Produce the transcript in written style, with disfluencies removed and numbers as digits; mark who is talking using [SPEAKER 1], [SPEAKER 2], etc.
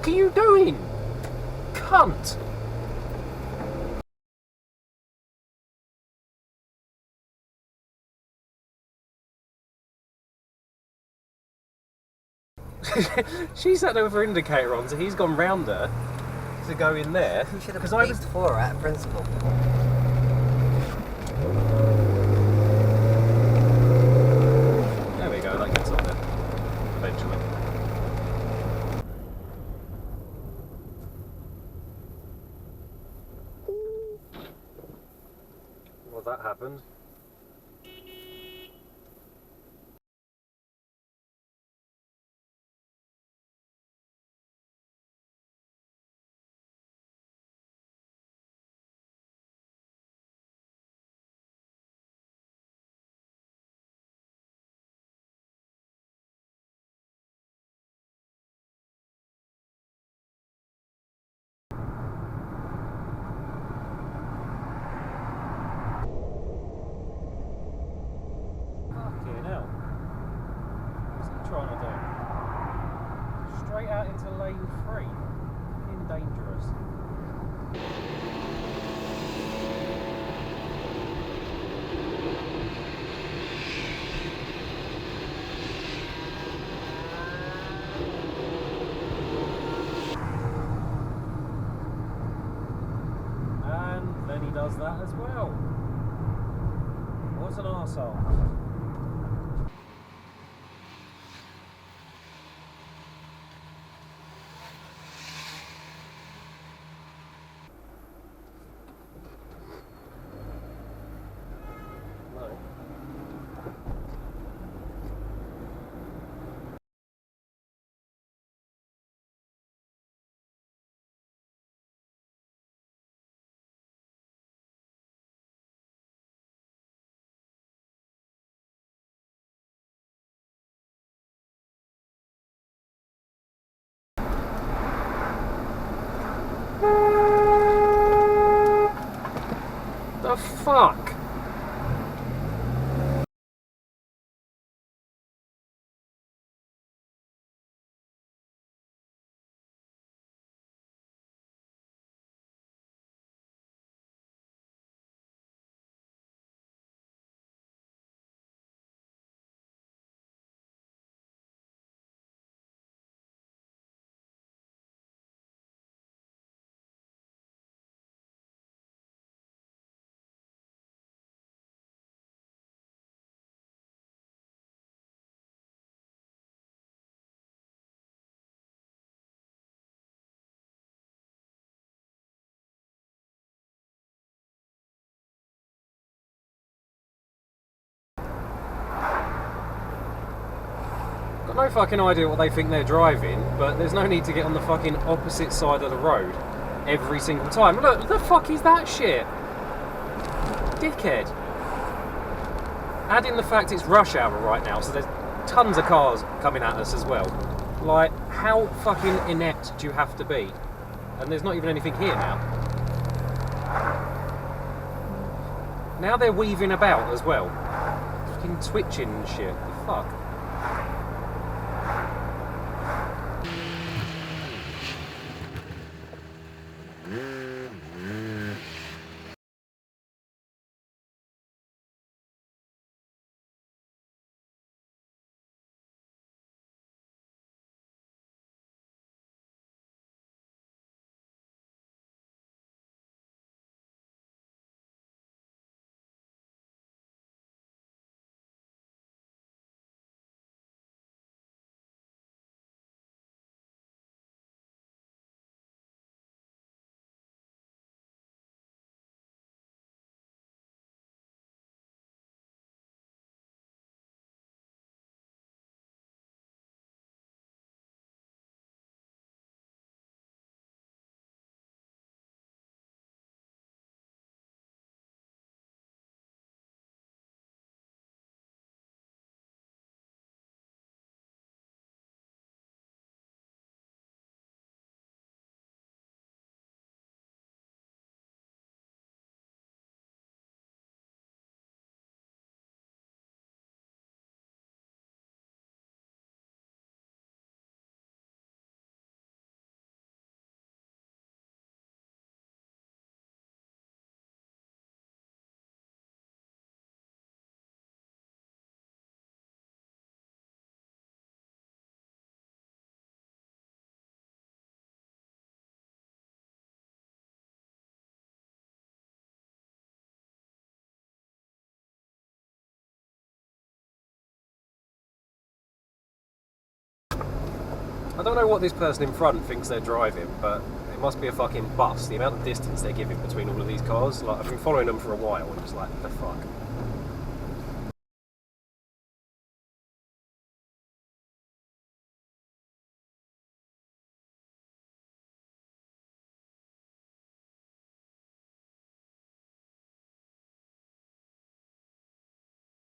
[SPEAKER 1] fuck are you doing? Cunt! She's had her indicator on, so he's gone round her to go in there.
[SPEAKER 2] You should have
[SPEAKER 1] Because I was.
[SPEAKER 2] pleased for her at principle.
[SPEAKER 1] There we go, that gets on there. Eventually. Well, that happened. Fucking hell. What's he trying to do? Straight out into lane 3. Fucking dangerous. And then he does that as well. What an arsehole. The fuck? Got no fucking idea what they think they're driving, but there's no need to get on the fucking opposite side of the road every single time. Look, the fuck is that shit? Dickhead. Add in the fact it's rush hour right now, so there's tons of cars coming at us as well. Like, how fucking inept do you have to be? And there's not even anything here now. Now they're weaving about as well. Fucking twitching and shit. The fuck? I don't know what this person in front thinks they're driving, but it must be a fucking bus. The amount of distance they're giving between all of these cars. Like, I've been following them for a while and just like, the fuck.